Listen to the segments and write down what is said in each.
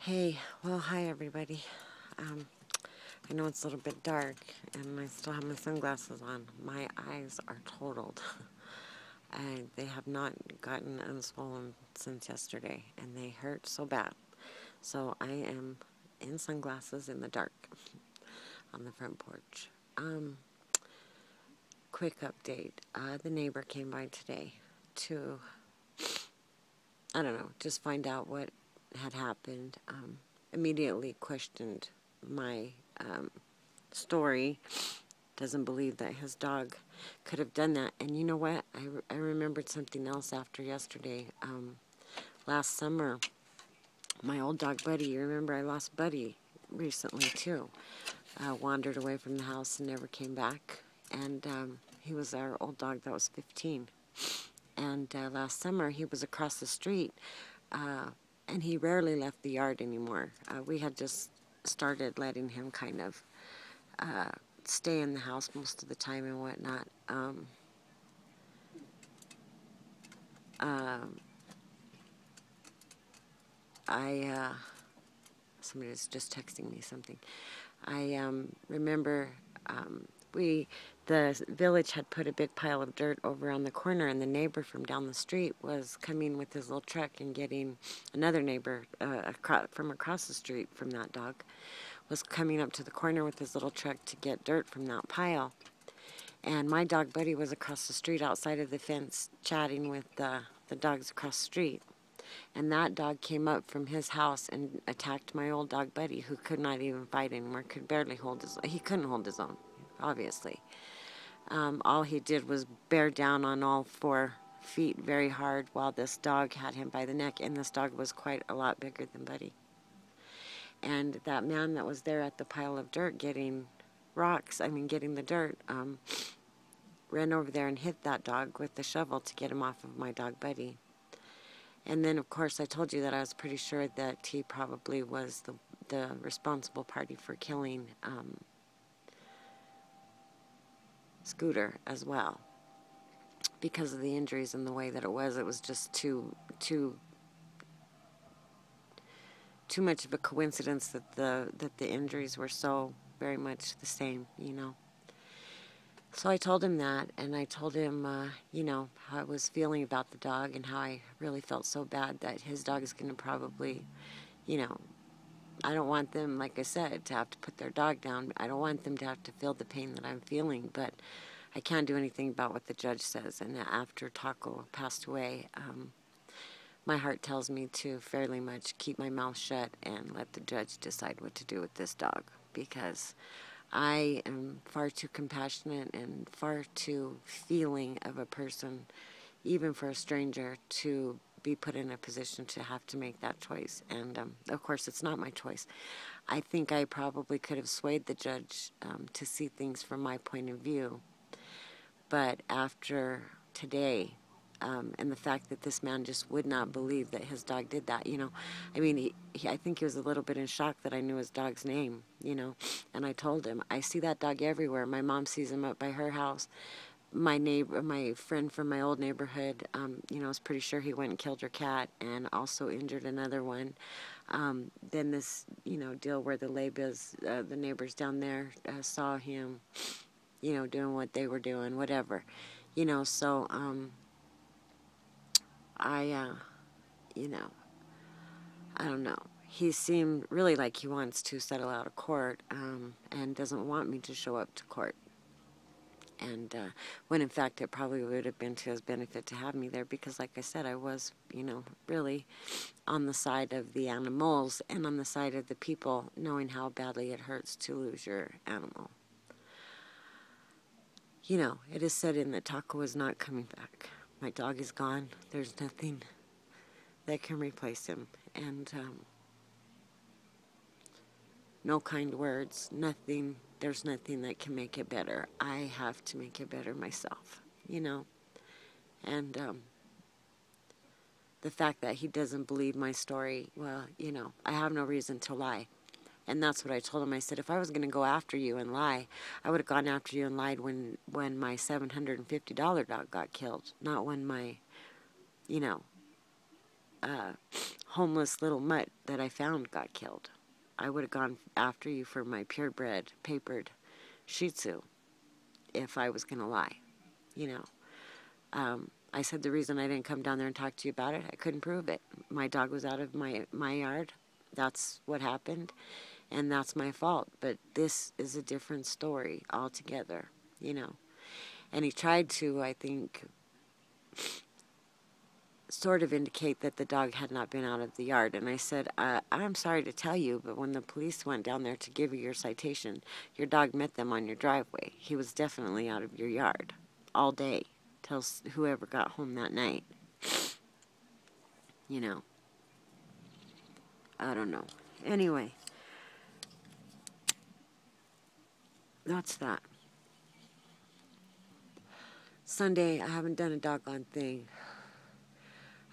Hey, well, hi everybody. Um, I know it's a little bit dark and I still have my sunglasses on. My eyes are totaled. They have not gotten unswollen since yesterday and they hurt so bad. So I am in sunglasses in the dark on the front porch. Quick update. The neighbor came by today to, I don't know, just find out what had happened. Immediately questioned my story, doesn't believe that his dog could have done that. And you know what? I remembered something else after yesterday. Last summer, my old dog Buddy, you remember I lost Buddy recently too, wandered away from the house and never came back. And he was our old dog that was 15. And last summer, he was across the street, and he rarely left the yard anymore. We had just started letting him kind of stay in the house most of the time and whatnot. Somebody was just texting me something. I remember the village had put a big pile of dirt over on the corner, and the neighbor from down the street was coming with his little truck and getting another neighbor from across the street from that dog was coming up to the corner with his little truck to get dirt from that pile. And my dog Buddy was across the street outside of the fence chatting with the dogs across the street. And that dog came up from his house and attacked my old dog Buddy, who could not even fight anymore, could barely hold his own. He couldn't hold his own, obviously. All he did was bear down on all 4 feet very hard while this dog had him by the neck, and this dog was quite a lot bigger than Buddy. And that man that was there at the pile of dirt getting the dirt, ran over there and hit that dog with the shovel to get him off of my dog Buddy. And then, of course, I told you that I was pretty sure that he probably was the responsible party for killing Scooter as well, because of the injuries and the way that it was just too much of a coincidence that the injuries were so very much the same, you know. So I told him that, and I told him, how I was feeling about the dog and how I really felt so bad that his dog is going to probably, I don't want them, like I said, to have to put their dog down. I don't want them to have to feel the pain that I'm feeling, but I can't do anything about what the judge says. And after Taco passed away, my heart tells me to fairly much keep my mouth shut and let the judge decide what to do with this dog, because I am far too compassionate and far too feeling of a person, even for a stranger, to be put in a position to have to make that choice. And, of course, it's not my choice. I think I probably could have swayed the judge to see things from my point of view. But after today, and the fact that this man just would not believe that his dog did that, I think he was a little bit in shock that I knew his dog's name, and I told him, I see that dog everywhere. My mom sees him up by her house. My friend from my old neighborhood, is pretty sure he went and killed her cat and also injured another one. Then this, deal where the neighbors down there saw him, doing what they were doing, whatever, so, I don't know. He seemed really like he wants to settle out of court, and doesn't want me to show up to court. And when in fact it probably would have been to his benefit to have me there, because like I said, I was, really on the side of the animals and on the side of the people, knowing how badly it hurts to lose your animal. It is said in that Taco is not coming back. My dog is gone. There's nothing that can replace him. And no kind words, nothing. There's nothing that can make it better. I have to make it better myself, And the fact that he doesn't believe my story, well, I have no reason to lie. And that's what I told him. I said, if I was going to go after you and lie, I would have gone after you and lied when my $750 dog got killed, not when my, homeless little mutt that I found got killed. I would have gone after you for my purebred, papered Shih Tzu if I was going to lie, you know. I said the reason I didn't come down there and talk to you about it, I couldn't prove it. My dog was out of my yard. That's what happened, and that's my fault. But this is a different story altogether, you know. And he tried to, I think, sort of indicate that the dog had not been out of the yard. And I said, I'm sorry to tell you, but when the police went down there to give you your citation, your dog met them on your driveway. He was definitely out of your yard all day till whoever got home that night. You know. I don't know. Anyway. That's that. Sunday, I haven't done a doggone thing.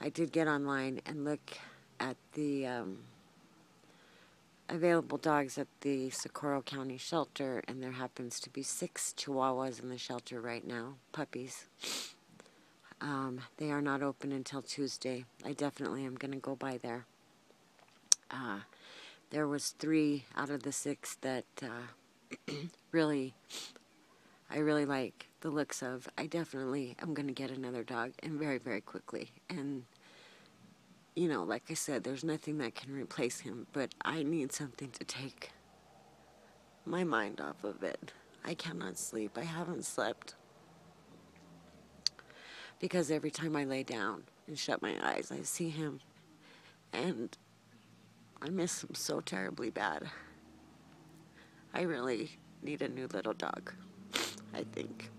I did get online and look at the available dogs at the Socorro County shelter, and there happens to be 6 Chihuahuas in the shelter right now, puppies. They are not open until Tuesday. I definitely am going to go by there. There was 3 out of the 6 that really, I really like the looks of. I definitely am going to get another dog, and very, very quickly. And, you know, like I said, there's nothing that can replace him, but I need something to take my mind off of it. I cannot sleep. I haven't slept. Because every time I lay down and shut my eyes, I see him, and I miss him so terribly bad. I really need a new little dog, I think.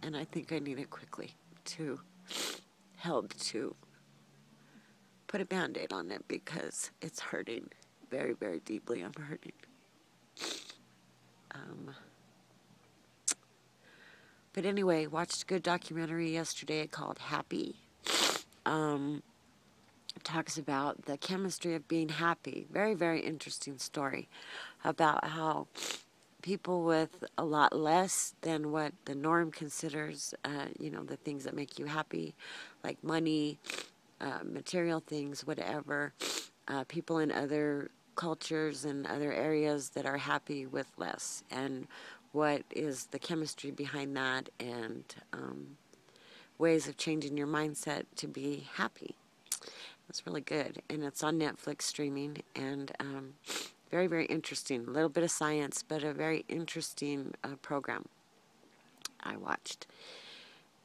And I think I need it quickly to help to put a Band-Aid on it, because it's hurting very, very deeply. I'm hurting. But anyway, watched a good documentary yesterday called Happy. It talks about the chemistry of being happy. Very, very interesting story about how people with a lot less than what the norm considers, you know, the things that make you happy, like money, material things, whatever, people in other cultures and other areas that are happy with less, and what is the chemistry behind that, and ways of changing your mindset to be happy. It's really good, and it's on Netflix streaming, and very, very interesting. A little bit of science, but a very interesting program I watched.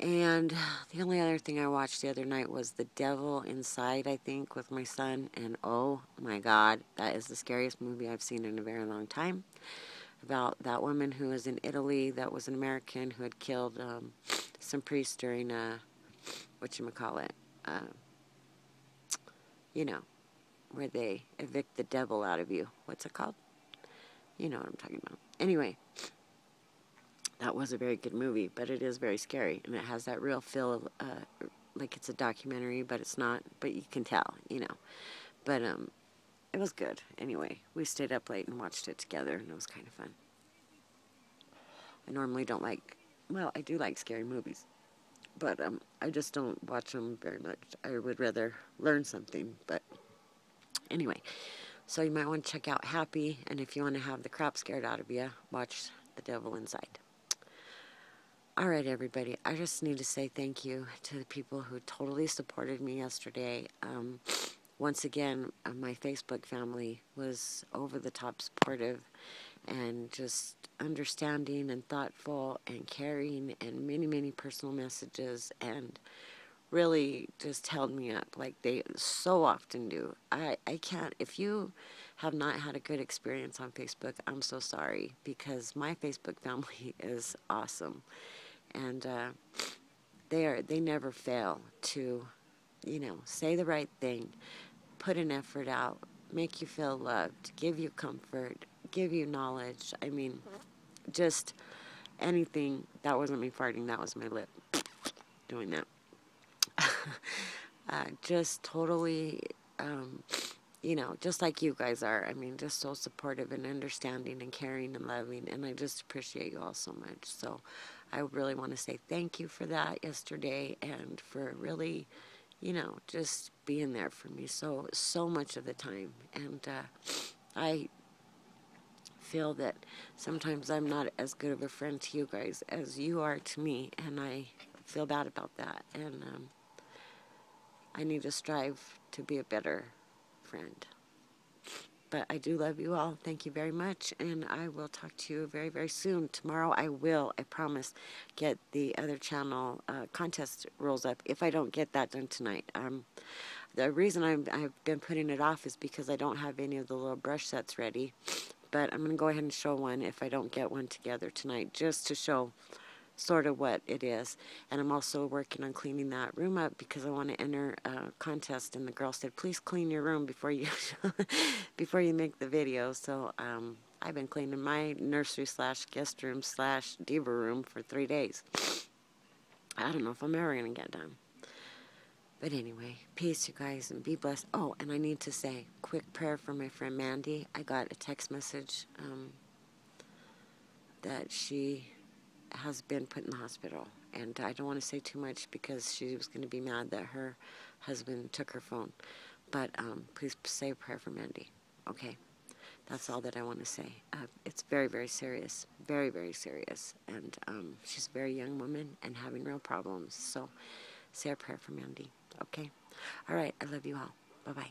And the only other thing I watched the other night was The Devil Inside, I think, with my son. And oh my God, that is the scariest movie I've seen in a very long time. About that woman who was in Italy, that was an American, who had killed some priests during whatchamacallit, you know, where they evict the devil out of you. What's it called? You know what I'm talking about. Anyway. That was a very good movie, but it is very scary, and it has that real feel of, like it's a documentary, but it's not, but you can tell, you know. But it was good. Anyway, we stayed up late and watched it together, and it was kind of fun. I normally don't like, well, I do like scary movies, but I just don't watch them very much. I would rather learn something, but anyway. So you might want to check out Happy, and if you want to have the crap scared out of you, watch The Devil Inside. All right, everybody, I just need to say thank you to the people who totally supported me yesterday. Once again, my Facebook family was over the top supportive and just understanding and thoughtful and caring, and many, many personal messages, and really just held me up like they so often do. I can't, if you have not had a good experience on Facebook, I'm so sorry, because my Facebook family is awesome. And they never fail to, you know, say the right thing, put an effort out, make you feel loved, give you comfort, give you knowledge. I mean, just anything. That wasn't me farting, that was my lip doing that. Just totally, you know, just like you guys are. I mean, just so supportive and understanding and caring and loving, and I just appreciate you all so much. So I really want to say thank you for that yesterday, and for really, you know, just being there for me so much of the time. And I feel that sometimes I'm not as good of a friend to you guys as you are to me, and I feel bad about that. And I need to strive to be a better friend. But I do love you all. Thank you very much. And I will talk to you very, very soon. Tomorrow I promise, get the other channel contest rules up if I don't get that done tonight. The reason I've been putting it off is because I don't have any of the little brush sets ready. But I'm going to go ahead and show one if I don't get one together tonight, just to show sort of what it is. And I'm also working on cleaning that room up because I want to enter a contest, and the girl said, please clean your room before you before you make the video. So I've been cleaning my nursery slash guest room slash diva room for 3 days. I don't know if I'm ever going to get done. But anyway, peace, you guys, and be blessed. Oh, and I need to say, quick prayer for my friend Mandy. I got a text message that she has been put in the hospital. And I don't want to say too much because she was going to be mad that her husband took her phone. But please say a prayer for Mandy. Okay? That's all that I want to say. It's very, very serious. Very, very serious. And she's a very young woman and having real problems. So say a prayer for Mandy. Okay? All right. I love you all. Bye-bye.